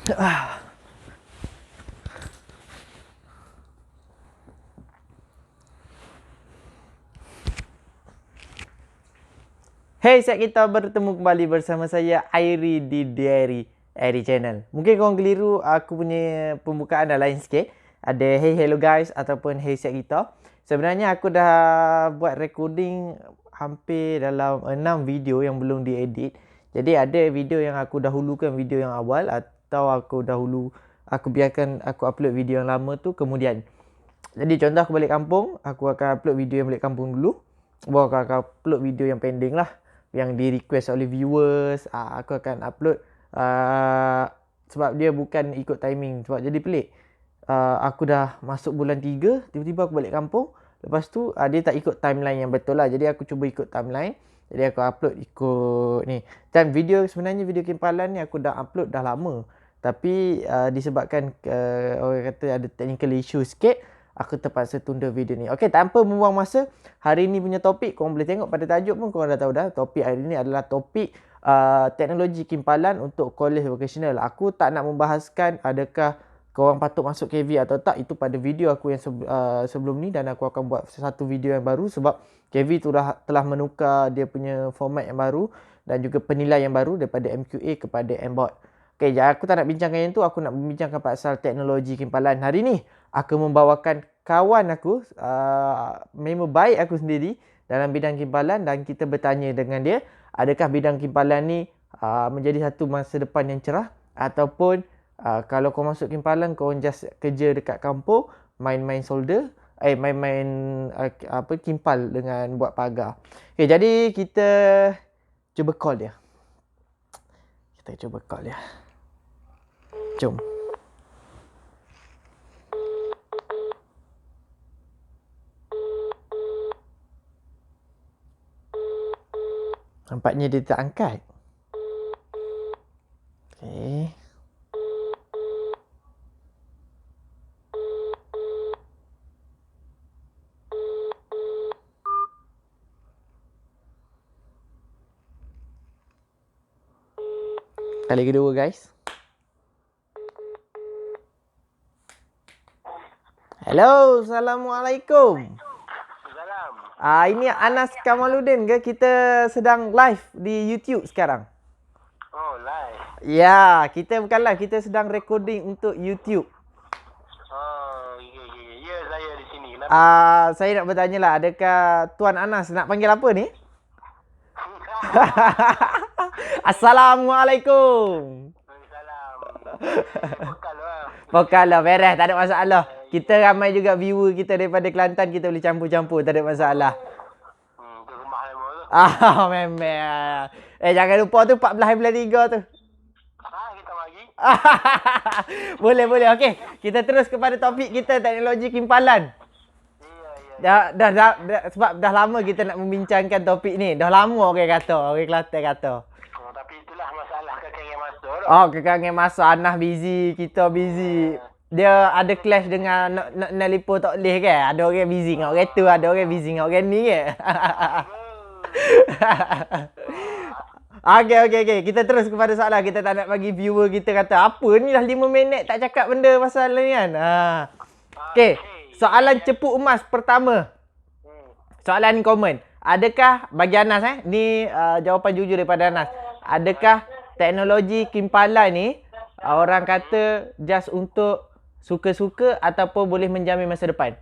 Hey, set kita bertemu kembali bersama saya Airi di Diary Airi Channel. Mungkin korang keliru aku punya pembukaan dah lain sikit. Ada hey hello guys ataupun hey set kita. Sebenarnya aku dah buat recording hampir dalam 6 video yang belum diedit. Jadi ada video yang aku dahulukan video yang awal atau aku biarkan aku upload video yang lama tu kemudian. Jadi contoh aku balik kampung, aku akan upload video yang balik kampung dulu. Baru aku akan upload video yang pending lah, yang di request oleh viewers. Aku akan upload sebab dia bukan ikut timing. Sebab jadi pelik, aku dah masuk bulan 3, tiba-tiba aku balik kampung. Lepas tu dia tak ikut timeline yang betul lah. Jadi aku cuba ikut timeline. Jadi aku upload ikut ni. Dan sebenarnya video kimpalan ni aku dah upload dah lama. Tapi disebabkan orang kata ada technical issue sikit, aku terpaksa tunda video ni. Okey, tanpa membuang masa, hari ni punya topik korang boleh tengok pada tajuk pun korang dah tahu dah. Topik hari ni adalah topik teknologi kimpalan untuk kolej vocational. Aku tak nak membahaskan adakah korang patut masuk KV atau tak. Itu pada video aku yang sebelum ni, dan aku akan buat satu video yang baru sebab KV tu telah menukar dia punya format yang baru dan juga penilaian yang baru daripada MQA kepada MBOT. Okey, aku tak nak bincangkan yang tu. Aku nak membincangkan pasal teknologi kimpalan. Hari ni aku membawakan kawan aku, member baik aku sendiri dalam bidang kimpalan, dan kita bertanya dengan dia, adakah bidang kimpalan ni menjadi satu masa depan yang cerah, ataupun kalau kau masuk kimpalan kau just kerja dekat kampung, main-main solder, main-main kimpal dengan buat pagar. Okey, jadi kita cuba call dia. Jom. Nampaknya dia tak angkat. Okey. Kali kedua guys. Hello, Assalamualaikum. Salam. Ini Anas Kamaluddin ke? Kita sedang live di YouTube sekarang. Oh, live. Ya, kita bukan live, kita sedang recording untuk YouTube. Oh, ya, saya di sini. Kenapa? Saya nak bertanya lah, adakah Tuan Anas nak panggil apa ni? Assalamualaikum. Salam. Vokal lah. Vokal lah, beres, tak ada masalah. Kita ramai juga viewer kita daripada Kelantan, kita boleh campur-campur, tak ada masalah. Ke rumah lama tu. Memang. Jangan lupa tu 14 bulan 3 tu. Kita bagi. Boleh. Okey, kita terus kepada topik kita, teknologi kimpalan. Ya. Dah, sebab dah lama kita nak membincangkan topik ni. Dah lama orang Kelantan kata. Tapi itulah masalah kekang yang masuk. Kekang yang masuk, Anas busy, kita busy. Dia ada clash dengan nak nelipon tak boleh kan? Ada orang busy dengan orang tu, ada orang busy dengan orang ni kan? Okey. Kita terus kepada soalan. Kita tak nak bagi viewer kita kata, apa ni dah 5 minit tak cakap benda pasal ni kan? Okey, soalan cepu emas pertama. Soalan common. Adakah, bagi Anas ni jawapan jujur daripada Anas. Adakah teknologi kimpalan ni orang kata just untuk suka-suka ataupun boleh menjamin masa depan?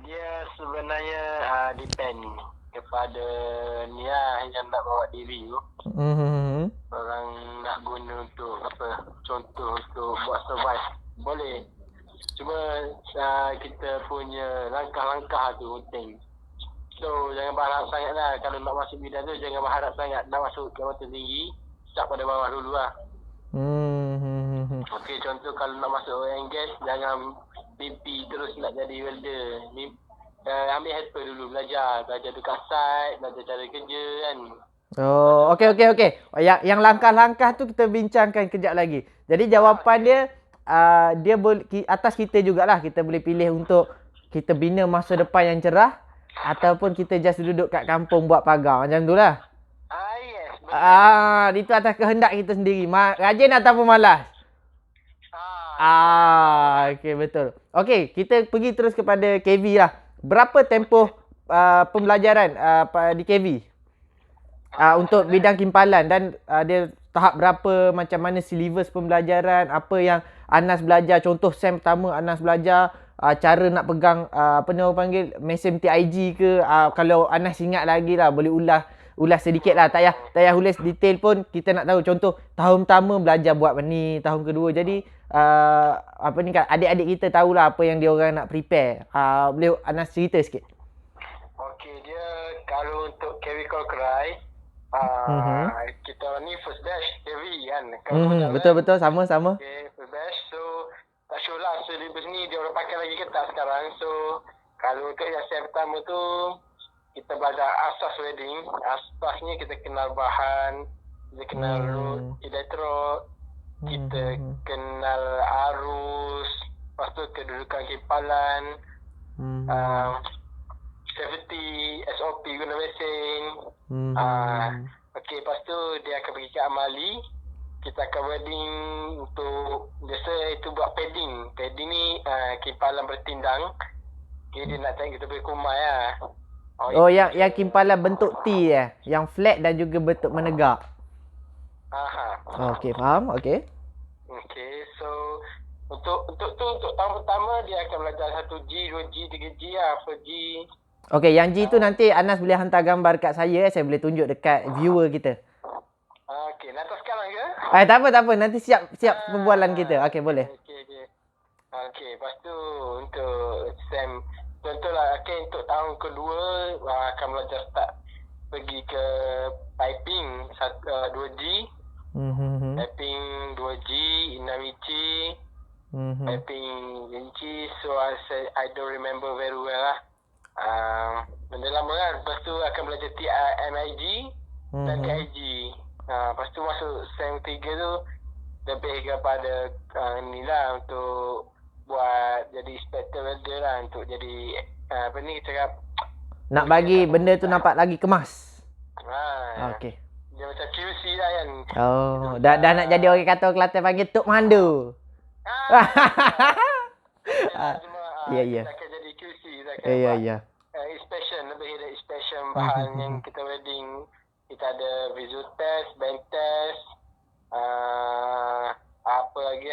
Dia sebenarnya depend kepada ni lah yang nak bawa diri tu. Orang nak guna untuk apa? Contoh untuk buat survive. Boleh. Cuma kita punya langkah-langkah tu penting. So jangan berharap sangat lah. Kalau nak masuk bidang tu jangan berharap sangat. Nak masuk jabatan tinggi, start pada bawah dulu lah. Okey, contoh kalau nak masuk oil and gas, jangan mimpi terus nak jadi welder. Ambil helper dulu, belajar dekat site, belajar cara kerja kan. Okey. Yang langkah-langkah tu kita bincangkan kejap lagi. Jadi jawapan dia dia atas kita jugalah. Kita boleh pilih untuk kita bina masa depan yang cerah ataupun kita just duduk kat kampung buat pagar. Macam tu lah. Yes, Itu atas kehendak kita sendiri. Rajin ataupun malas? Okey, betul. Okey, kita pergi terus kepada KV lah. Berapa tempoh pembelajaran di KV? Untuk bidang kimpalan dan dia tahap berapa, macam mana silibus pembelajaran, apa yang Anas belajar, contoh sem pertama Anas belajar, cara nak pegang apa ni orang panggil, mesin TIG ke, kalau Anas ingat lagi lah boleh ulas sedikit lah, tak payah ulas detail pun, kita nak tahu contoh tahun pertama belajar buat ni, tahun kedua, jadi apa ni kan, adik-adik kita tahulah apa yang dia orang nak prepare. Boleh Anas cerita sikit? Okey, dia kalau untuk Carry Call Cry, kita ni first batch Carry kan. Betul, sama. Okay, first batch. So, tak sure lah syllabus ni dia orang pakai lagi ke tak sekarang. So, kalau untuk yang sem pertama tu, kita belajar asas welding. Asas ni kita kenal bahan, kita kenal root, electrode, kita kenal arus, lepas tu kedudukan kimpalan, safety, SOP guna mesin. Okey, lepas tu dia akan pergi ke amali. Kita akan welding untuk, biasa itu buat padding. Padding ni kimpalan bertindang. Okay, dia nak cari kita punya kumai lah. Yang kimpalan bentuk T yang flat dan juga bentuk menegak. Okey, faham. Okey, so untuk tahun pertama dia akan belajar 1G, 2G, 3G lah, 4G. Okey, yang G tu nanti Anas boleh hantar gambar kat saya boleh tunjuk dekat viewer kita. Okey, nak tahu sekarang ke? Tak apa, nanti siap perbualan kita. Okey, boleh. Okey, lepas tu untuk sem, contohlah untuk tahun kedua akan belajar start pergi ke piping 2G. Piping 2G, 6 inci, piping inci. So I don't remember very well lah. Benda lama kan. Lepas tu akan belajar MIG dan TIG. Lepas tu masuk sem 3 tu lebih kepada ni lah, untuk buat jadi inspector welder lah, untuk jadi apa ni cakap, nak bagi benda tu nampak lagi kemas. Okey. Dia macam QC lah kan. Dah nak jadi orang kata Kelantan panggil Tok Mandu. Ya. Kita akan jadi QC. Ya. Inspection, lebih dari inspection bahan yang kita welding. Kita ada visual test, band test, apa lagi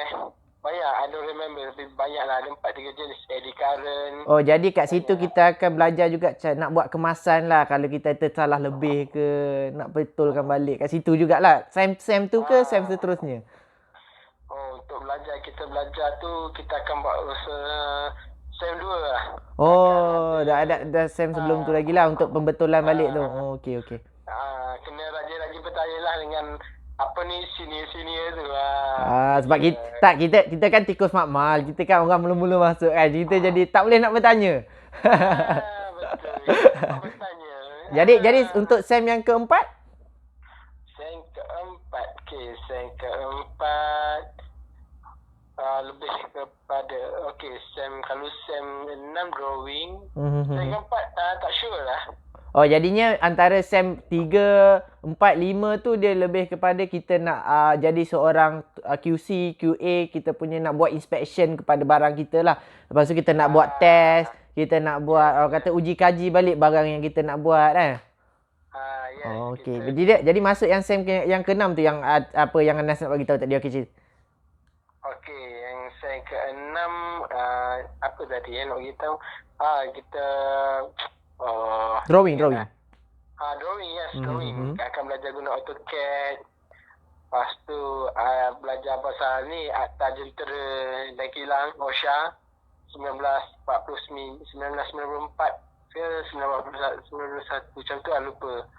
banyak, I don't remember, tapi banyak lah, ada 4-3 jenis eddy current. Jadi kat situ kita akan belajar juga nak buat kemasan lah, kalau kita tersalah lebih ke, nak betulkan balik kat situ jugalah. Sem tu ke sem seterusnya? Untuk kita belajar tu kita akan buat sem 2 lah. Dah sem sebelum tu lagi lah untuk pembetulan balik tu. Okey. Kena rajin-rajin bertanya lah dengan apa ni senior tu sebab kita kan tikus makmal, kita kan orang mula-mula masuk kan, kita jadi tak boleh nak bertanya. Betul, tak bertanya. Jadi untuk sem yang keempat? Sem keempat lebih kepada kalau sem 6 drawing, sem keempat tak sure lah. Jadinya antara sem 3, 4, 5 tu dia lebih kepada kita nak jadi seorang QC, QA, kita punya nak buat inspection kepada barang kita lah. Lepas tu kita nak buat test, kita nak buat kata uji kaji balik barang yang kita nak buat Yes. Okey. Jadi masuk yang sem yang ke-6 tu, yang apa yang Anas nak bagi tahu tadi. Okey, Okey, yang sem ke-6 apa tadi nak bagi tahu? Kita drawing. Drawing, yes, drawing. Akan belajar guna AutoCAD. Lepas tu belajar pasal ni Akta Jentera dan Kilang OSHA 1994 ke 1991 macam tu, lupa.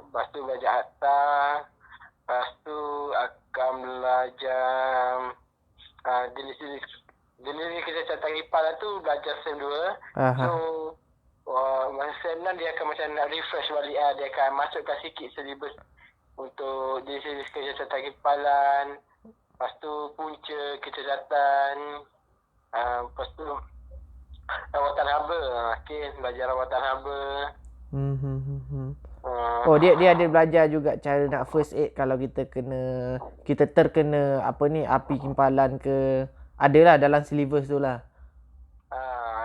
Lepas tu belajar akta. Lepas tu akan belajar jenis kesihatan kipal tu belajar sem 2. So masa sem 6 dia akan macam nak refresh balik dia akan masukkan sikit syllabus untuk jenis kesihatan kipalan. Lepas tu punca kecacatan. Lepas tu rawatan haba. Belajar rawatan haba. Oh, dia ada belajar juga cara nak first aid kalau kita terkena apa ni, api kimpalan ke. Adalah dalam syllabus tu lah.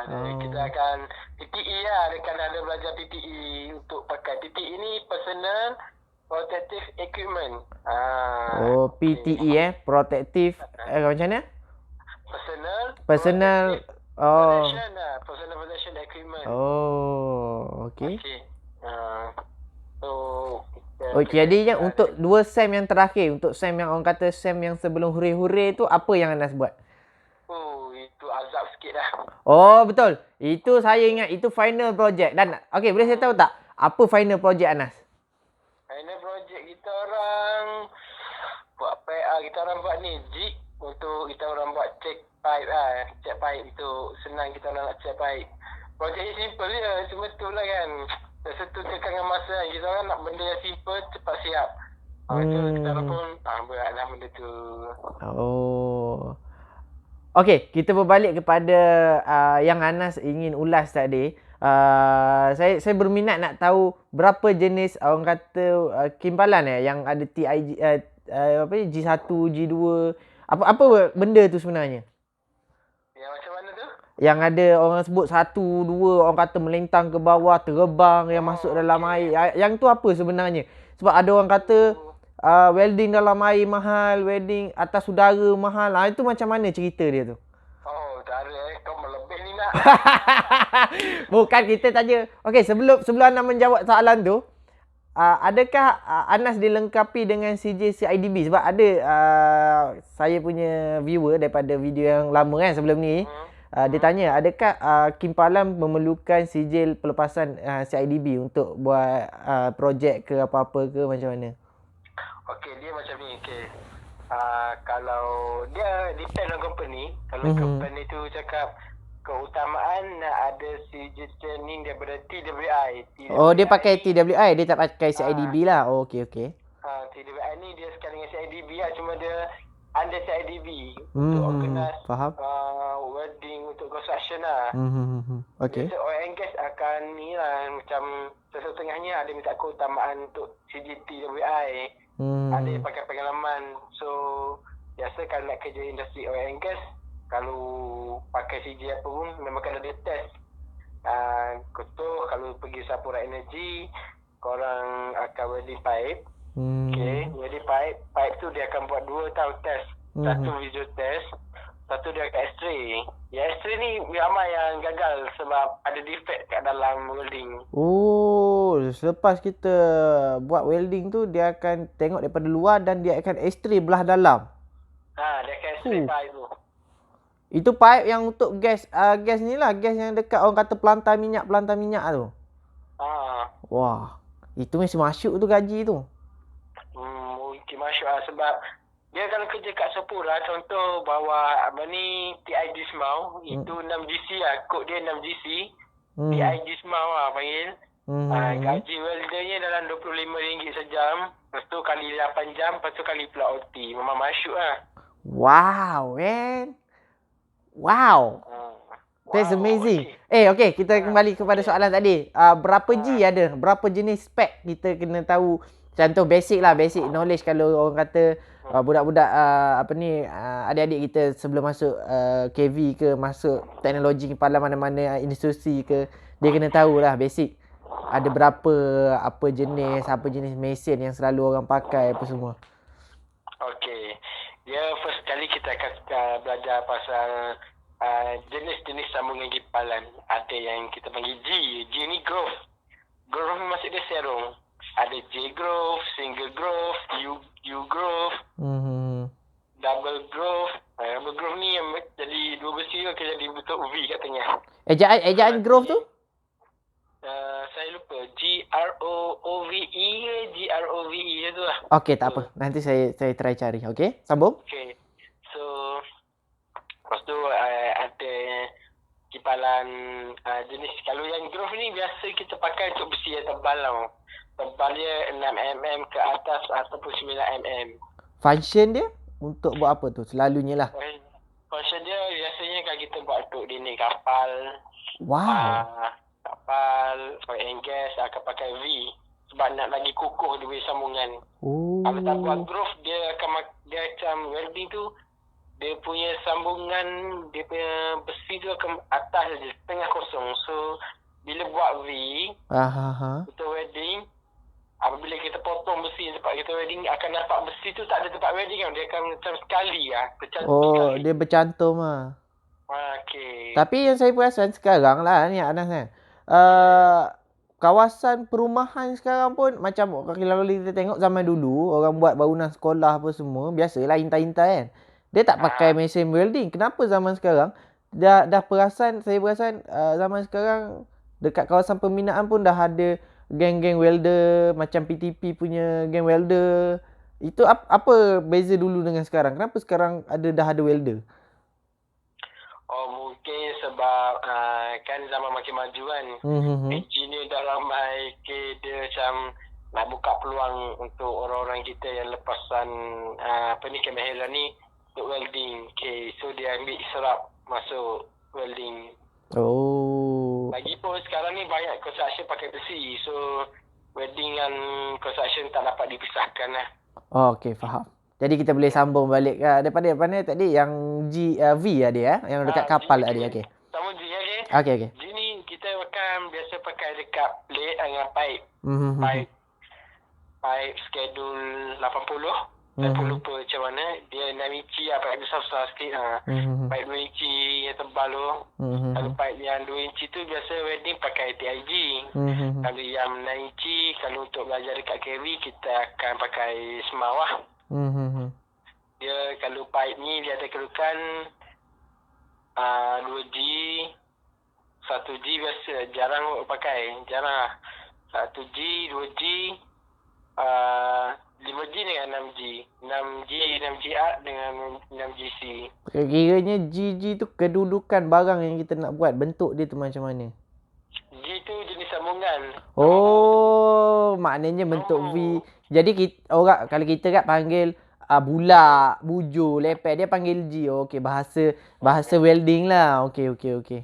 Kita akan PPE lah. Dia kan ada belajar PPE untuk pakai. PPE ni personal protective equipment. PTE protective macam mana? Personal protection lah. Personal protection equipment. Okay. Jadi yang untuk 2 sem yang terakhir, untuk sem yang orang kata sem yang sebelum huri-huri tu, apa yang Anas buat? Itu azab sikit dah. Betul. Itu saya ingat, itu final project. Dan okey, boleh saya tahu tak apa final project Anas? Final project kita orang buat PA, kita orang buat ni jig untuk kita orang buat check pipe lah. Check pipe itu senang, kita orang nak check pipe. Projek ni simple je, cuma tu lah kan. Satu tekangan masa, kita orang nak benda yang simple, cepat siap. Itu kita orang pun beratlah benda tu. Okey, kita berbalik kepada yang Anas ingin ulas tadi. Saya berminat nak tahu berapa jenis orang kata kimpalan yang ada TIG G1, G2. Apa benda tu sebenarnya? Yang macam mana tu? Yang ada orang sebut 1, 2, orang kata melintang ke bawah, terbang, yang masuk dalam air. Yang tu apa sebenarnya? Sebab ada orang kata welding dalam air mahal, welding atas udara mahal. Itu macam mana cerita dia tu? Udara kau melebih ni nak. Bukan, kita tanya. Okey, sebelum Anas menjawab soalan tu, adakah Anas dilengkapi dengan CJ CIDB? Sebab ada saya punya viewer daripada video yang lama kan sebelum ni. Dia tanya, adakah kimpalan memerlukan sijil pelepasan CIDB untuk buat projek ke apa-apa ke, macam mana? Okey, dia macam ni. Kalau dia depend on company. Kalau company tu cakap keutamaan nak ada sijil training daripada TWI. Dia pakai TWI, dia tak pakai CIDB lah. Okey. TWI ni dia sekali dengan CIDB lah, cuma dia under CIDB untuk organize welding untuk construction lah. Okey. Biasa oil and gas akan ni lah, macam setengahnya ada minta keutamaan untuk CGTWI. Ada yang pakai pengalaman. So biasa kalau nak kerja industri oil and gas, kalau pakai CG apa pun memang kena ada test. Kalau pergi Sapura Energy, korang akan welding pipe. Welding pipe tu dia akan buat 2 tahun test. Satu visual test, satu dia akan X-ray. Yang X-ray ni ramai yang gagal sebab ada defect kat dalam welding. Selepas kita buat welding tu, dia akan tengok daripada luar dan dia akan X-ray belah dalam. Dia akan X-ray pipe tu. Itu pipe yang untuk gas ni lah, gas yang dekat orang kata pelantar minyak tu. Wah, itu mesti masuk tu gaji tu. Mungkin masuk lah sebab dia kalau kerja kat Sapura, contoh bawa TIG Smau, itu 6GC lah, kod dia 6GC. TIG Smau lah panggil. Gaji weldernya dalam RM25 sejam, lepas tu kali 8 jam, lepas tu kali pula OT. Memang masuk lah. Wow, man. Wow. That's amazing. Okay, kita kembali kepada soalan tadi. Berapa G ada? Berapa jenis spek kita kena tahu? Contoh basic knowledge kalau orang kata budak-budak adik-adik kita sebelum masuk KV ke, masuk teknologi kepala mana-mana institusi ke, dia kena tahulah basic. Ada berapa apa jenis mesin yang selalu orang pakai apa semua. Okey. Dia first kali kita akan belajar pasal jenis-jenis sambungan kimpalan. Ada yang kita panggil G. G ni groove. Groove ni maksud dia serong. Ada J groove, single groove, U groove, double groove. Double groove ni yang jadi dua besi tu akan jadi bentuk V kat tengah. Ejaan groove tu? Saya lupa. G-R-O-O-V-E ke G-R-O-V-E je tu lah. Okey, tak apa. Nanti saya try cari. Okey, sambung. Okey. So, lepas tu ada kimpalan jenis. Kalau yang groove ni biasa kita pakai untuk besi yang tebal tau. Tebal dia 6mm ke atas ataupun 9mm. Function dia untuk buat apa tu? Selalunya lah. Function dia biasanya kan kita buat untuk dinding kapal. Wow. Kapal, oil and gas akan pakai V. sebab nak lagi kukuh dia punya sambungan. Oh. Kalau tak buat groove, dia macam welding tu, dia punya sambungan, dia punya besi tu akan atas je, setengah kosong. So, bila buat V, kita welding, apabila kita potong besi tempat kita welding, akan nampak besi tu tak ada tempat welding kan. Dia akan macam sekali lah. Oh, dia bercantum lah. Okay. Tapi yang saya perasan sekarang lah ni Anas kan. Kawasan perumahan sekarang pun macam kalau kita tengok zaman dulu orang buat bangunan sekolah apa semua biasalah intai-intai kan. Dia tak pakai mesin welding. Kenapa zaman sekarang saya perasan zaman sekarang dekat kawasan pembinaan pun dah ada geng-geng welder macam PTP punya geng welder. Itu apa beza dulu dengan sekarang? Kenapa sekarang dah ada welder? Oh, mungkin sebab kan zaman makin maju kan. Engineer dah ramai. Dia macam nak buka peluang untuk orang-orang kita yang lepasan kemahiran ni untuk welding. So dia ambil serap masuk welding. Oh. Lagipun sekarang ni banyak construction pakai besi. So welding dan construction tak dapat dipisahkan lah. Oh, okey, faham. Jadi kita boleh sambung balik daripada mana tadi yang V lah dia yang dekat kapal tadi. Okey. Sama G okey. Okey. G ni kita akan biasa pakai dekat plate dengan pipe. Pipe schedule 80. Saya pun lupa macam mana. Dia 6 inci lah, pipe besar-besar sikit. Pipe 2 inci yang tebal tu. Kalau pipe yang 2 inci tu biasa welding pakai TIG. Kalau yang 6 inci, kalau untuk belajar dekat KV, kita akan pakai SMAW lah. Dia kalau pipe ni dia ada kedudukan 2G, 1G biasa. Jarang pakai. Jarang lah. 1G, 2G, 5G dengan 6G. 6GR dengan 6GC. Kiranya GG tu kedudukan barang yang kita nak buat. Bentuk dia tu macam mana? G tu jenis sambungan. Oh, maknanya bentuk V. Jadi kalau kita kat panggil bulat, bujur, lepek, dia panggil G. Oh, okey, bahasa welding lah. Okey. Okey,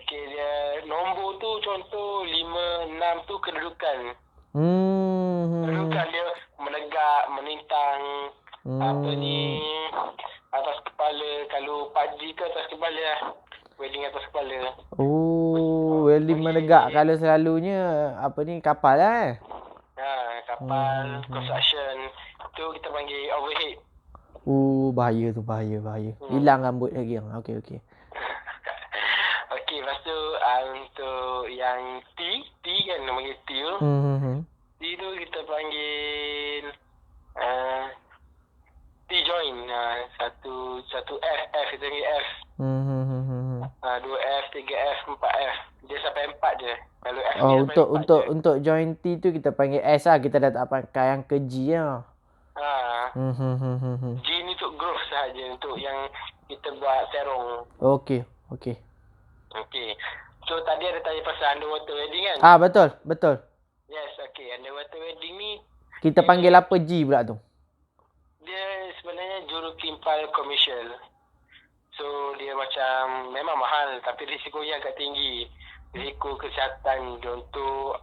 dia nombor tu contoh 5, 6 tu kedudukan. Kedudukan dia menegak, melintang, atas kepala. Kalau 4G ke atas kepala lah. Welding atas kepala. Oh, welding menegak. Kalau selalunya kapal lah kapal, construction. Tu kita panggil overhead. Bahaya tu, bahaya. Hilang rambut lagi. Okey. Okey, lepas tu untuk yang T kan nama panggil T tu. T tu kita panggil T-joint. Satu F kita panggil F. 2F, 3F, 4F. Dia sampai 4 je. Kalau F untuk joint T tu kita panggil S lah. Kita dah tak pakai yang ke G lah. G ni untuk groove sahaja, untuk yang kita buat serong. Okey. So tadi ada tanya pasal underwater welding kan? Betul. Yes, okey. Underwater welding ni kita panggil apa G pula tu? Dia sebenarnya juru kimpal komersial. So dia macam memang mahal tapi risikonya agak tinggi. Risiko kesihatan contoh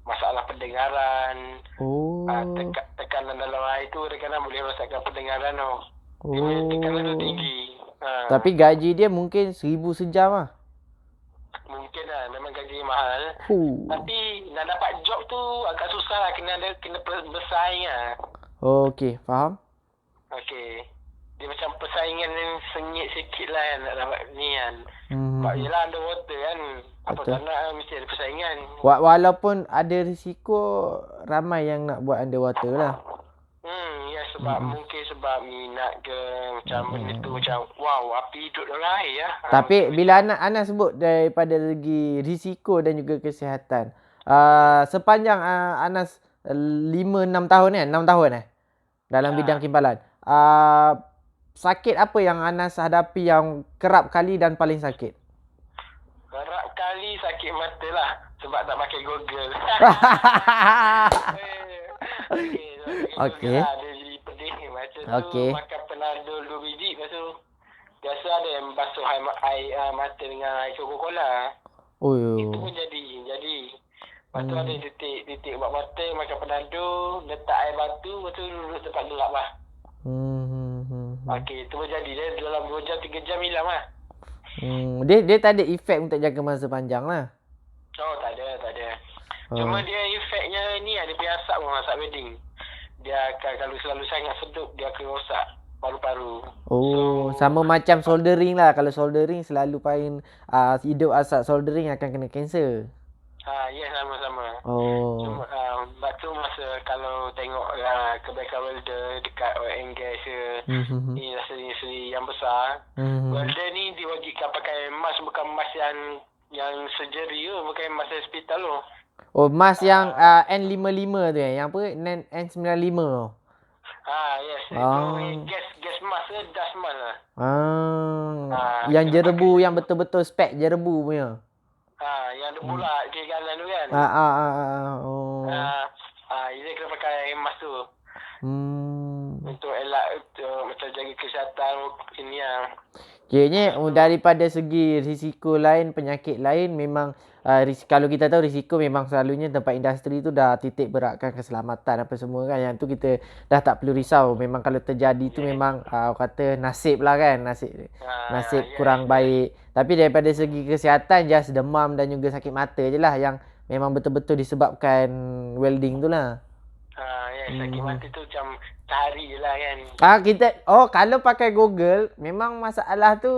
masalah pendengaran. Tekanan dalam air tu kadang-kadang boleh rosakkan pendengaran tau. Tekanan tu tinggi. Tapi gaji dia mungkin 1,000 sejam lah. Mungkin lah, memang gaji mahal. Tapi nak dapat job tu agak susah lah, kena bersaing lah. Okey, faham. Okey. Dia macam persaingan yang sengit sikit lah kan nak dapat ni kan. Sebab yelah underwater kan. Apa tak nak mesti ada persaingan. Walaupun ada risiko, ramai yang nak buat underwater lah. Ya sebab mungkin sebab minat ke macam benda tu macam wow api hidup dalam air lah. Tapi bila Anas sebut daripada segi risiko dan juga kesihatan. Sepanjang Anas 5-6 tahun kan? 6 tahun dalam bidang kimpalan. Sakit apa yang Anas hadapi yang kerap kali dan paling sakit? Kerap kali sakit mata lah. Sebab tak pakai Google. Okey. Dia jadi pedih. Masa tu makan Panadol 2 biji. Lepas tu biasa ada yang basuh air mata dengan air Coca-Cola. Itu pun jadi. Lepas tu ada titik buat mata, makan penado, letak air batu, lepas tu duduk tempat gelap lah. Okey, tu jadi dia dalam 2 jam, 3 jam hilang lah. Dia tak ada efek untuk jaga masa panjang lah. Oh, tak ada. Cuma dia efeknya ni dia punya asap masak wedding. Dia akan kalau selalu sangat sedup, dia akan rosak paru-paru. Sama macam soldering lah. Kalau soldering selalu hidup asap soldering akan kena kanser. Ya, sama-sama. Oh. Cuma sebab tu masa kalau tengok kebaikan welder dekat oil and gas ke, ni seri yang besar, welder ni diwajibkan pakai mask, bukan mask yang surgery tu, bukan mask hospital tu. Oh, mask yang N55 tu yang apa? N95 tu. Yes. Itu gas mask ke dust mask lah. Yang jerebu, yang betul-betul spek jerebu punya. Yang ada bulat kiri kanan tu kan. Dia kena pakai mask tu. Untuk elak macam jaga kesihatan ini lah. Kiranya daripada segi risiko lain, penyakit lain, memang kalau kita tahu risiko memang selalunya tempat industri tu dah titik beratkan keselamatan apa semua kan. Yang tu kita dah tak perlu risau. Memang kalau terjadi tu memang kata nasib lah kan. Nasib kurang baik. Tapi daripada segi kesihatan, just demam dan juga sakit mata je lah yang memang betul-betul disebabkan welding tu lah. Sakit mata tu macam sehari je lah kan. Kalau pakai Google, memang masalah tu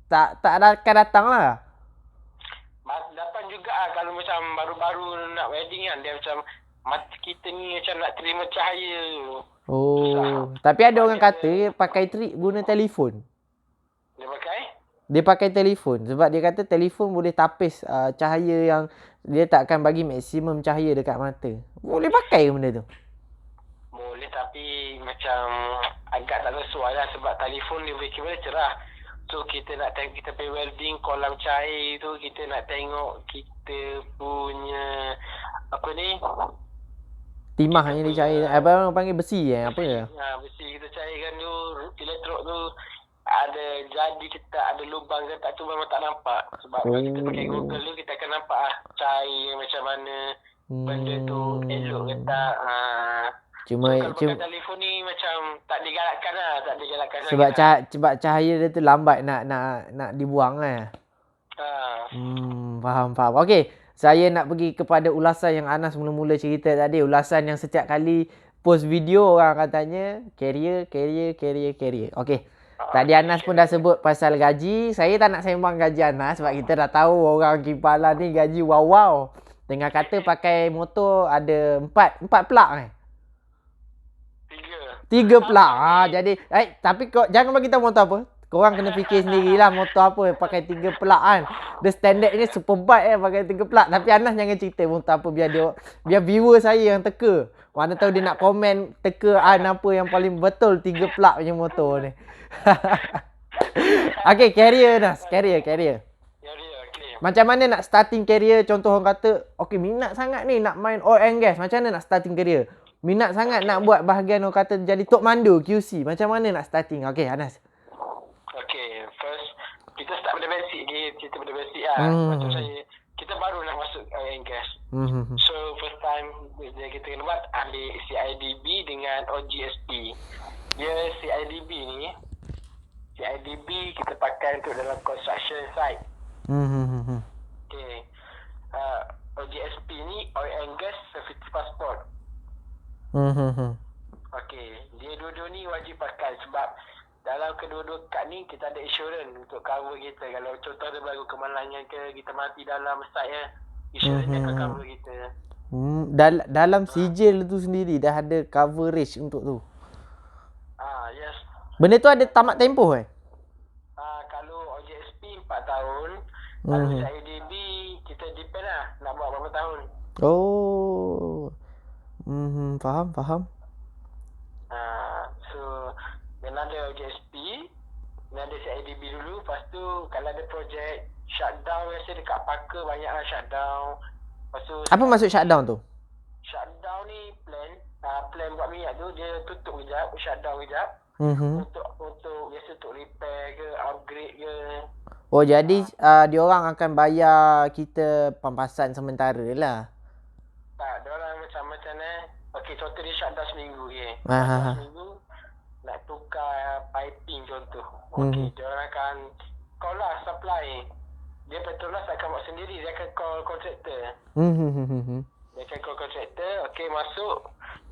tak akan datang lah. Dapat juga kalau macam baru-baru nak wedding kan, dia macam mata kita ni macam nak terima cahaya. Tapi ada orang kata pakai trik guna telefon. Dia pakai telefon sebab dia kata telefon boleh tapis cahaya yang dia takkan bagi maksimum cahaya dekat mata. Boleh pakai ke benda tu? Boleh, tapi macam agak tak sesuai lah sebab telefon dia boleh cerah. So kita nak tengok kita pergi welding kolam cair tu, kita nak tengok kita punya apa ni, timah yang dicair, apa orang panggil besi apa ya? Besi kita cairkan tu, elektrod tu ada jadi kita ada lubang ke tak tu memang tak nampak. Sebab kalau kita pakai Google tu kita akan nampak cair macam mana benda tu elok ke tak. Cuma pakai telefon ni macam tak digalakkan lah, sebab cahaya dia tu lambat nak dibuang lah. Faham. Okey, saya nak pergi kepada ulasan yang Anas mula-mula cerita tadi. Ulasan yang setiap kali post video orang akan tanya carrier. Okey. Tadi Anas pun dah sebut pasal gaji. Saya tak nak sembang gaji Anas sebab kita dah tahu orang Kipalan ni gaji wow. Tengah kata pakai motor ada 4 plug 3 plug. Jadi tapi kau jangan bagi tahu motor apa. Korang kena fikir sendirilah motor apa pakai 3 plug kan. The standard ni superbike pakai 3 plug. Tapi Anas jangan cerita motor apa biar viewer saya yang teka. Mana tahu dia nak komen teka apa yang paling betul 3 plug punya motor ni. Okey, carrier Anas, carrier. Macam mana nak starting carrier? Contoh orang kata, okey minat sangat ni nak main oil and gas. Macam mana nak starting carrier? Minat sangat nak buat bahagian orang kata jadi tok mandu QC. Macam mana nak starting? Okey, Anas. Okey, first kita start pada basic. Cerita pada basic lah. Macam saya, kita baru nak masuk oil and gas. So first time kita kena buat ambil CIDB dengan OGSP. Dia CIDB kita pakai untuk dalam construction site. Okey. OGSP ni oil and gas safety passport. Okey, dia dua-dua ni wajib pakai sebab dalam kedua-dua kad ni kita ada insurans untuk cover kita. Kalau contoh ada berlaku kemalangan ke, kita mati dalam site insurans dia akan cover kita. Dalam sijil tu sendiri dah ada coverage untuk tu. Yes. Benda tu ada tamat tempoh kalau OJSP 4 tahun, kalau CIDB kita depend lah nak buat berapa tahun. Faham. So dan ada OJSP, dan ada CIDB dulu. Lepas tu kalau ada projek shutdown, biasa dekat Parker banyak lah shutdown. Lepas tu apa maksud shutdown tu? Shutdown ni plan buat minyak tu dia tutup kejap, shutdown kejap. Untuk biasa untuk repair ke, upgrade ke. Jadi diorang akan bayar kita pampasan sementara lah. Tak, diorang macam ni. Okey, contoh dia shutdown seminggu je. Ah, Shutdown ah. seminggu, nak tukar piping contoh. Okey, diorang akan call lah supply. Dia Petronas akan buat sendiri, dia akan call kontraktor. Dia akan call kontraktor, okey masuk.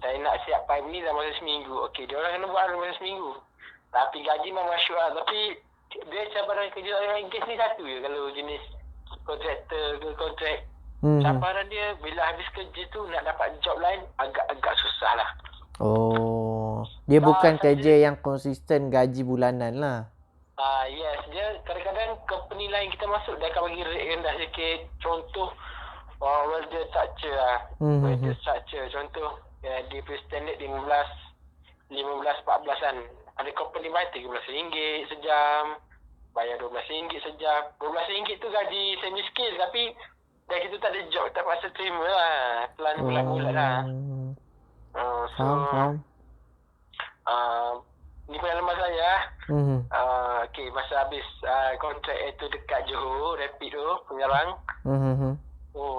Saya nak siap pipe ni dalam masa seminggu. Okey, diorang kena buat dalam masa seminggu. Tapi gaji memang masuk lah. Tapi dia cabaran kerja orang Inggeris ni satu je kalau jenis kontraktor ke kontrak. Cabaran dia bila habis kerja tu nak dapat job lain agak-agak susah lah. Oh, dia bukan kerja yang konsisten gaji bulanan lah. Yes, dia kadang-kadang company lain kita masuk dia akan bagi rate rendah sikit. Contoh welder structure lah. Welder structure contoh dia punya standard 15 14 kan. Ada company bayar RM13 sejam, bayar RM12 sejam. RM12 tu gaji semi skill tapi dah kita tak ada job, tak pasal terima lah. Pelan bulat-bulat lah. Faham. Ni pengalaman saya. Okey, masa habis kontrak itu dekat Johor, Rapid tu, Pengarang.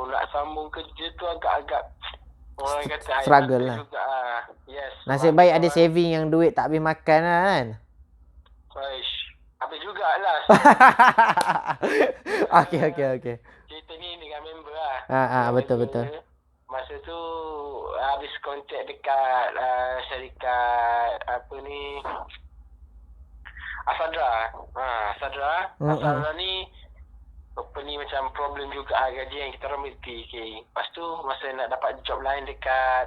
Nak sambung kerja tu agak-agak orang kata struggle lah. Juga, yes. Nasib baik ada saving yang duit tak habis makan lah kan. Habis jugalah. Okey. Cerita ni dengan member lah. Betul. Masa tu habis kontrak dekat syarikat apa ni Asadra. Asadra ni company macam problem juga gaji yang kita orang mesti. Lepas tu masa nak dapat job lain dekat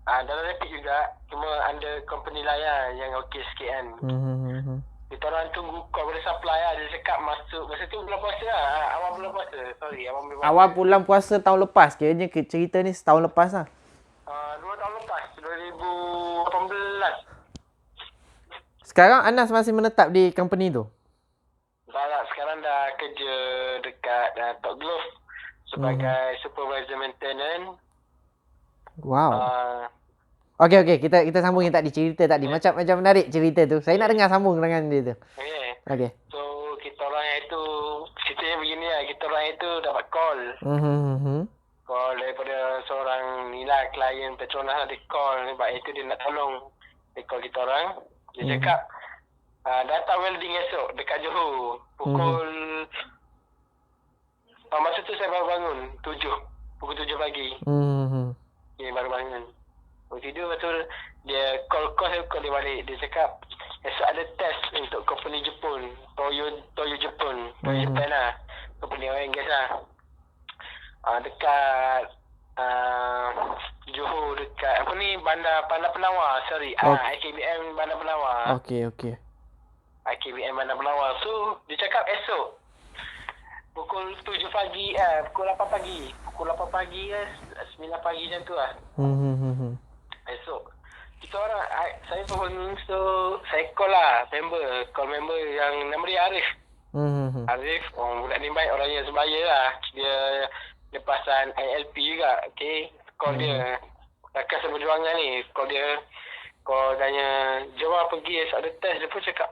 dalam Rapid juga, cuma under company lain lah yang okey sikit kan. Kita orang tunggu call pada supply lah. Dia cakap masuk masa tu bulan puasa lah. Awal bulan puasa. Awal bulan puasa tahun lepas. Kiranya cerita ni setahun lepas lah. 2 tahun lepas. 2018. Sekarang Anas masih menetap di company tu? Tak. Sekarang dah kerja dekat Top Glove sebagai supervisor maintenance. Wow. Okey. Kita sambung yang tadi. Cerita tadi. Macam menarik cerita tu. Saya nak dengar sambung dengan dia tu. Okey. So, kita orang itu, ceritanya begini lah. Kita orang itu dapat call. Call daripada seorang ni lah, klien Petronas lah. Dia call. Sebab itu dia nak tolong. Dia call kita orang. Dia cakap, datang welding esok dekat Johor. Pukul... masa tu saya baru bangun. Pukul 7 pagi. Baru bangun. Tidur betul dia call dia balik. Dia cakap esok ada test untuk company Jepun, Toyo Jepun. Toyo Japan lah. Company oil and gas lah. Dekat Johor, dekat apa ni, Bandar Penawar. IKBM Bandar Penawar. Okey. IKBM Bandar Penawar. So dia cakap esok pukul 7 pagi pukul 8 pagi. Pukul 8 pagi ke 9 pagi macam tu lah. Esok kita orang saya bangun, so saya call member yang nama dia Arif. Arif budak ni baik, orang yang sebaya lah. Dia lepasan ILP juga. Okey, call dia rakan seperjuangan ni. Call tanya jom lah pergi esok ada test. Dia pun cakap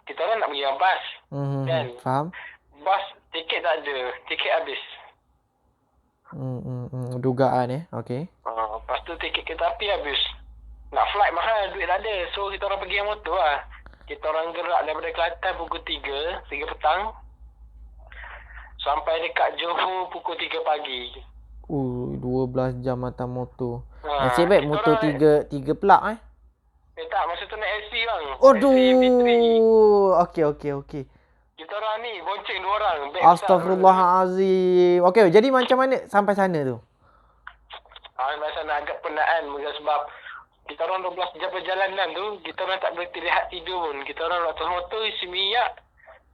kita orang nak pergi dengan bas. Kan Faham. Bas tiket tak ada, tiket habis. Dugaan Okey. Lepas tu tiket kereta api habis. Nak flight mahal, duit tak ada. So kita orang pergi dengan motor lah. Kita orang gerak daripada Kelantan pukul 3 petang. Sampai dekat Johor pukul 3 pagi. 12 jam atas motor. Nasib baik motor 3 plug tak, masa tu naik LC bang. Okey. Kita orang ni bonceng 2 orang. Astaghfirullahalazim. Okey, jadi macam mana sampai sana tu? Sampai sana agak penat sebab kita orang 12 jam perjalanan tu, kita orang tak boleh rehat tidur pun. Kita orang atas motor isi minyak.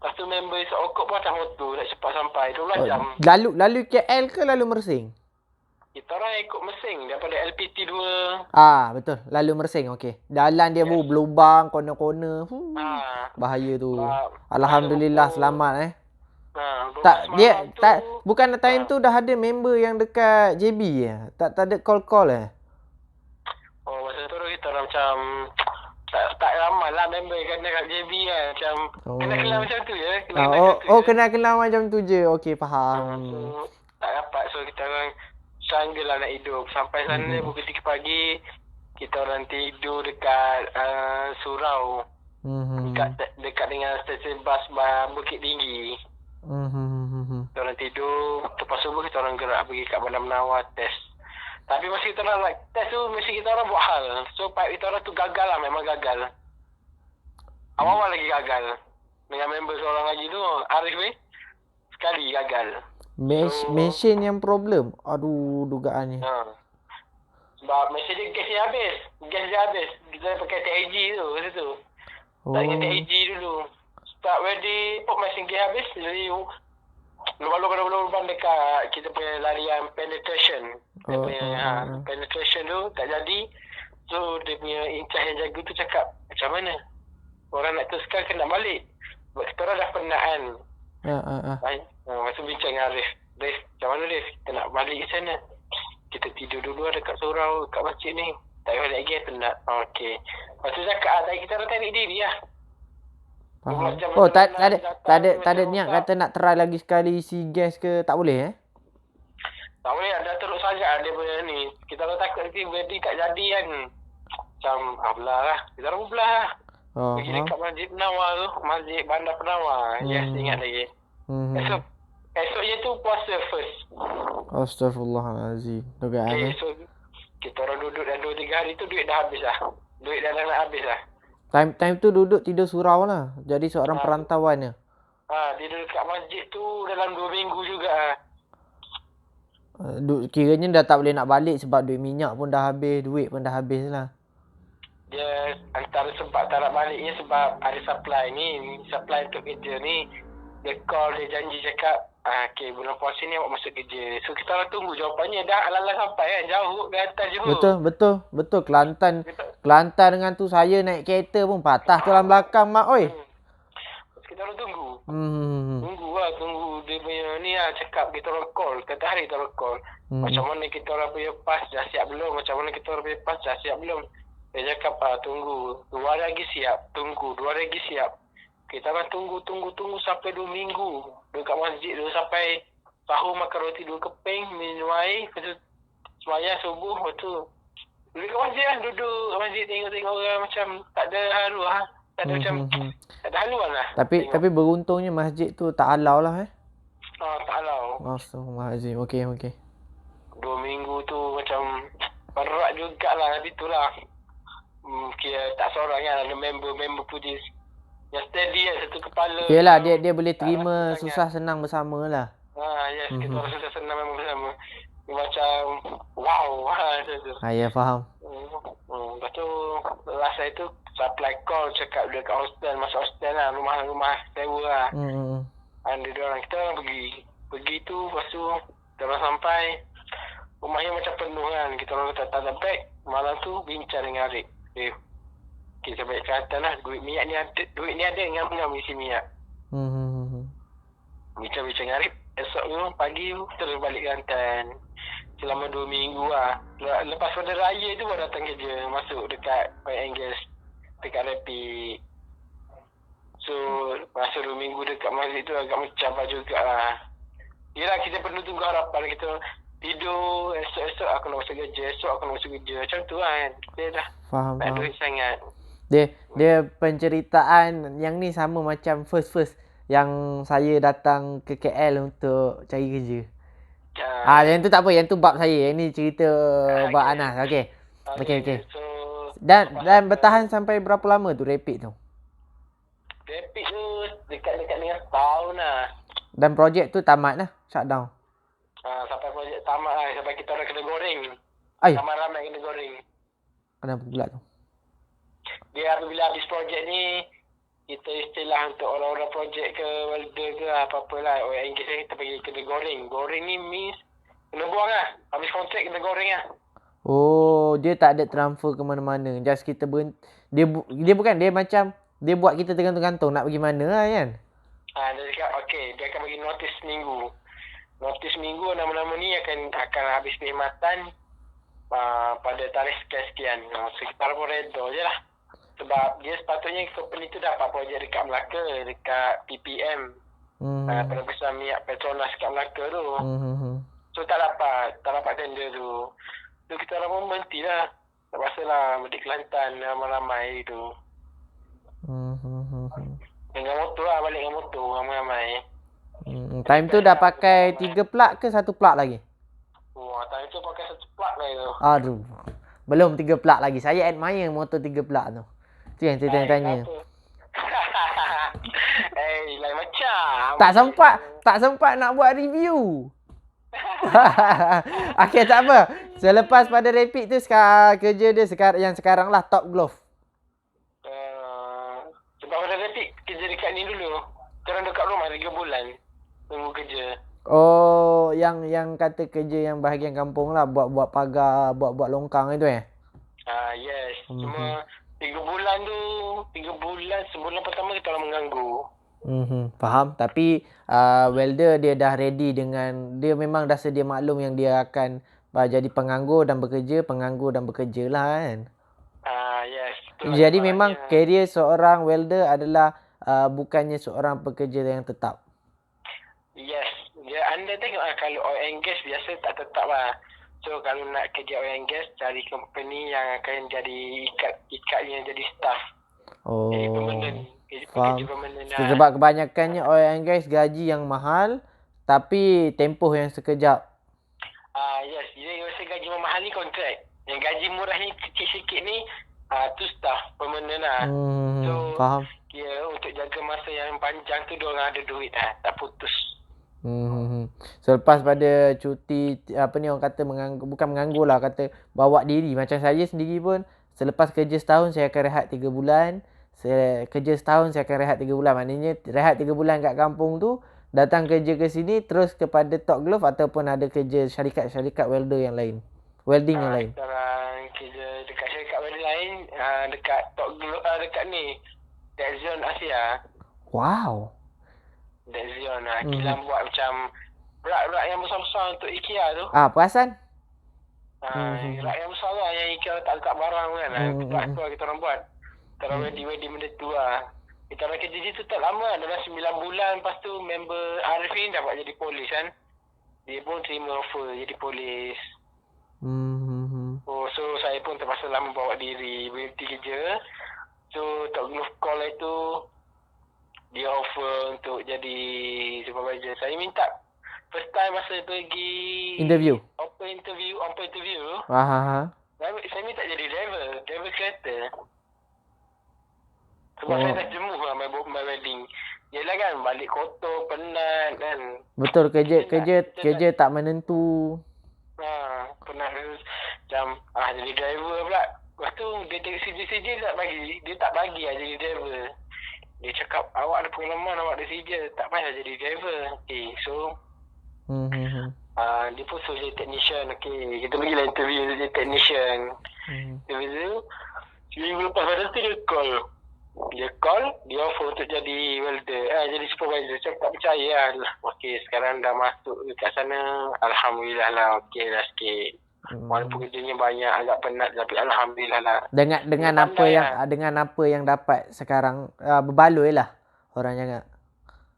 Lepas tu member isap okok pun atas motor. Nak cepat sampai 12 jam. Lalu KL ke lalu Mersing? Kita orang ikut Mersing daripada LPT 2. Betul. Lalu Mersing. Okey. Jalan dia berlubang, corner-corner. Bahaya tu. Alhamdulillah selamat bukan time tu dah ada member yang dekat JB tak ada call masa tu kita orang macam tak ramai lah member kena kat JB kan. Macam kenal macam tu je. Kenal macam tu je. Okey, faham. So tak dapat. So kita orang struggle lah nak hidup. Sampai sana pukul 3 pagi, kita orang tidur dekat surau. Dekat dengan stesen bas Bukit Tinggi. Kita orang tidur, lepas subuh kita orang gerak pergi kat Bandar Menawar test. Tapi masa kita orang nak test tu, mesti kita orang buat hal. So pipe kita orang tu gagal lah, memang gagal. Awal-awal lagi gagal. Dengan member seorang lagi tu, Arif ni, sekali gagal. Mesin yang problem. Aduh, dugaannya. Sebab mesin dia gas dia habis. Gas dia habis. Kita pakai TAG tu, masa tu. Tak dengan TAG dulu. Start ready, pop mesin gas habis. Jadi, lubang-lubang dekat kita punya larian penetration. Dia punya penetration tu tak jadi. So, dia punya incas yang jaga tu cakap, macam mana? Orang nak teruskan kena balik. Sebab kita orang dah penat kan. Masa bincang dengan Arif. Arif, macam mana Arif? Kita nak balik ke sana. Kita tidur dulu dekat surau, dekat masjid ni. Tak payah balik lagi, penat. Okey. Lepas tu cakap, kita orang tarik diri lah. Faham. Oh, tak ada niat kata nak try lagi sekali isi gas ke? Tak boleh Tak boleh, dah teruk sangat dia punya ni. Kita orang takut nanti ready tak jadi kan. Macam, belah lah. Kita orang belah lah. Pergi dekat Masjid Penawar tu. Masjid Bandar Penawar. Yes, ingat lagi. Esoknya tu puasa first. Astaghfirullahalazim. Okay, so kita orang duduk dah 2-3 hari tu duit dah habis lah. Duit dah nak habis lah. Time tu duduk tidur surau lah. Jadi seorang perantauan je. Tidur dekat masjid tu dalam 2 minggu juga. Kiranya dah tak boleh nak balik sebab duit minyak pun dah habis, duit pun dah habis lah. Dia antara sebab tak nak baliknya sebab ada supply ni. Supply untuk kerja ni. Dia call, dia janji cakap, okay, bulan puasa ni awak masuk kerja. So kita orang tunggu jawapannya. Dah ala-ala sampai kan, jauh ke atas Johor. Betul. Kelantan dengan tu saya naik kereta pun patah tulang belakang mak oi. Kita orang tunggu. Tunggu dia punya ni lah cakap, kita orang call. Kata hari kita orang call. Macam mana kita orang punya pas dah siap belum? Macam mana kita orang punya pas dah siap belum? Dia cakap, tunggu. 2 hari lagi siap. Tunggu. 2 hari lagi siap. Kita orang tunggu sampai 2 minggu. Dekat masjid tu sampai sahur makan roti 2 keping, minum air. Lepas tu semayang subuh. Lepas tu duduk kat masjid lah. Duduk kat masjid tengok-tengok orang macam tak ada haru lah. Tak ada macam, tak ada haluan lah. Tapi beruntungnya masjid tu tak halau lah tak halau. Astaghfirullahalazim. Okey. 2 minggu tu macam berat jugalah. Tapi tu lah. Kira tak seorang kan. Ada member pudis. Yang steady kan. Satu kepala. Yelah dia boleh terima susah senang bersama lah. Yes. Kita orang susah senang memang bersama. Dia macam wow. Ya faham. Lepas tu last hari tu supply call cakap dia kat hostel. Masuk hostel lah. Rumah sewa lah. Dia orang. Kita orang pergi tu. Lepas tu kita orang sampai. Rumahnya macam penuh kan. Kita orang kata tak ada beg. Malam tu bincang dengan Arik. Kita balik ke atas lah. Duit ni ada ngam-ngam isi minyak. Bincang dengan Arif. Esok tu pagi terus balik Kelantan. Selama 2 minggu lah. Lepas pada raya tu baru datang kerja. Masuk dekat White Angus. Dekat Rapid. So masa 2 minggu dekat masjid tu agak mencabar jugalah. Yelah kita perlu tunggu harapan. Kita tidur. Esok aku nak masuk kerja. Macam tu kan. Kita dah faham. Tak duit sangat. Dia penceritaan yang ni sama macam first yang saya datang ke KL untuk cari kerja. Yang tu tak apa, yang tu bab saya. Yang ni cerita bab Anas. Okey. So, dan bertahan sampai berapa lama tu Rapid tu? Rapid tu dekat-dekat dengan setahun lah. Dan projek tu tamat lah, shutdown. Sampai projek tamat lah, sampai kita orang kena goreng. Ramai-ramai kena goreng. Kenapa pula tu? Dia apabila habis projek ni, kita istilah untuk orang-orang projek ke welder ke apa-apa lah. Orang Inggeris kita pergi kena goreng. Goreng ni means kena buang lah. Habis kontrak kena goreng lah. Oh, dia tak ada transfer ke mana-mana. Just kita dia bukan, dia macam dia buat kita tergantung-gantung nak pergi mana lah kan. Dia cakap okey, dia akan bagi notis seminggu. Notis seminggu nama-nama ni akan habis perkhidmatan pada tarikh sekian-sekian. Sekitar pun redor je lah. Sebab dia sepatutnya company tu dapat projek dekat Melaka, dekat PPM. Penebusan minyak Petronas kat Melaka tu. So tak dapat tender tu. So kita orang pun berhenti lah. Tak pasalah balik Kelantan ramai-ramai tu. Dengan motor lah, balik dengan motor ramai-ramai. Time tu dah pakai 3 plug ke 1 plug lagi? Wah, time tu pakai 1 plug lah tu. Aduh. Belum 3 plug lagi. Saya admire motor 3 plug tu. Tu yang saya tanya. Lain macam. Tak sempat nak buat review. Okey, tak apa. Selepas pada Rapid tu kerja dia yang sekarang lah Top Glove. Sebab pada Rapid kerja dekat ni dulu. Sekarang dekat rumah 3 bulan. Tunggu kerja. Oh, yang kata kerja yang bahagian kampung lah, buat pagar, buat longkang itu Yes. Cuma 3 bulan tu, 3 bulan, sebulan pertama kita orang mengganggu. Faham. Tapi welder dia dah ready dengan, dia memang dah sedia maklum yang dia akan jadi penganggur dan bekerja lah kan. Yes. Jadi memang career seorang welder adalah bukannya seorang pekerja yang tetap. Yes. Anda tengok kalau oil and gas biasa tak tetap lah. So kalau nak kerja oil and gas, cari company yang akan jadi ikatnya jadi staff. Jadi permanent. Faham. Sebab kebanyakannya oil and gas gaji yang mahal tapi tempoh yang sekejap. Yes. Jadi rasa gaji mahal ni kontrak. Yang gaji murah ni kecil sikit ni tu staff permanent lah. So faham. Untuk jaga masa yang panjang tu diorang ada duit lah. Tak putus. Selepas pada cuti orang kata bukan menganggur lah, kata bawa diri. Macam saya sendiri pun selepas kerja setahun saya akan rehat 3 bulan. Saya kerja setahun saya akan rehat 3 bulan. Maknanya rehat 3 bulan kat kampung tu, datang kerja ke sini terus kepada Top Glove ataupun ada kerja syarikat-syarikat welder yang lain. Welding yang lain. Sekarang kerja dekat syarikat welder lain, dekat Top Glove, dekat ni Dexion Asia. Wow. Dexion kilang buat macam rak yang besar-besar untuk IKEA tu. Perasan? Rak yang besar lah yang IKEA tak letak barang kan. Rak tu kita orang buat. Kita orang wedding benda tu lah. Kita orang kerja situ tak lama, dalam 9 bulan. Lepas tu member Arifin dapat jadi polis kan. Dia pun terima offer jadi polis. So saya pun terpaksa lama bawa diri, berhenti kerja. So Top Glove call itu, dia offer untuk jadi supervisor. Saya minta first time masa pergi open interview. Saya minta jadi driver kereta. Sebab saya dah jemuh lah my wedding. Yelah kan, balik kotor, penat kan. Betul, kerja tak menentu. Penat macam jadi driver pula. Lepas tu dia tengok CJ dia tak bagi lah jadi driver. Dia cakap awak ada pengalaman, awak ada CJ, tak payah jadi driver. So dia pun suruh jadi technician. Kita pergilah interview jadi technician. Interview tu minggu lepas pada tu dia offer untuk jadi welder, jadi supervisor. Saya tak percaya lah. Sekarang dah masuk dekat sana, alhamdulillah lah, lah sikit. Walaupun kerjanya banyak, agak penat, tapi alhamdulillah lah. Dengan apa yang dapat sekarang, berbaloi lah orang cakap.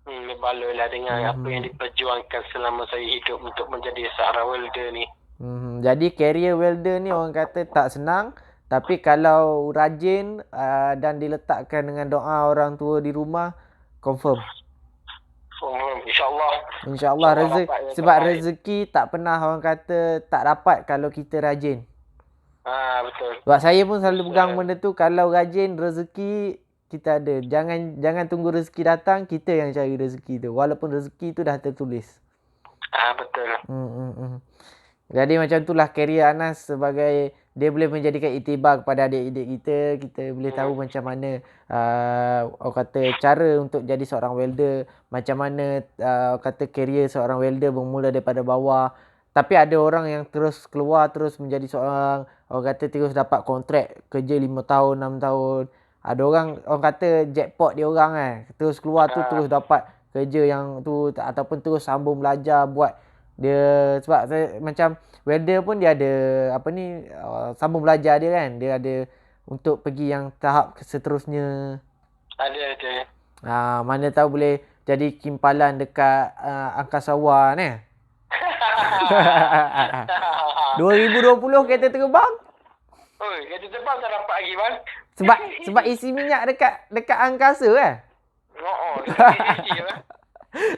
Berbaloi lah dengan apa yang diperjuangkan selama saya hidup untuk menjadi seorang welder ni. Jadi career welder ni orang kata tak senang, tapi kalau rajin dan diletakkan dengan doa orang tua di rumah, confirm. InsyaAllah. Sebab rezeki tak pernah orang kata tak dapat kalau kita rajin. Betul. Sebab saya pun selalu pegang benda tu, kalau rajin rezeki kita ada. Jangan tunggu rezeki datang, kita yang cari rezeki tu. Walaupun rezeki tu dah tertulis. Betul. Jadi macam itulah career Anas, sebagai dia boleh menjadikan iktibar kepada adik-adik kita. Kita boleh tahu macam mana orang kata cara untuk jadi seorang welder, macam mana orang kata career seorang welder bermula daripada bawah. Tapi ada orang yang terus keluar, terus menjadi seorang, orang kata terus dapat kontrak kerja 5 tahun, 6 tahun. Ada orang kata jackpot dia orang terus keluar tu terus dapat kerja yang tu, ataupun terus sambung belajar buat dia. Sebab saya macam welder pun dia ada sambung belajar dia kan. Dia ada untuk pergi yang tahap seterusnya. Ada. Mana tahu boleh jadi kimpalan dekat angkasa awal ni. 2020 kereta terbang. Oi, kereta terbang tak dapat lagi bang. Sebab isi minyak dekat angkasa kan? Oh, safety bang.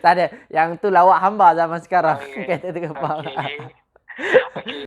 Tak ada. Yang tu lawak hamba zaman sekarang. Okey. Kereta terbang. Okey. Okey.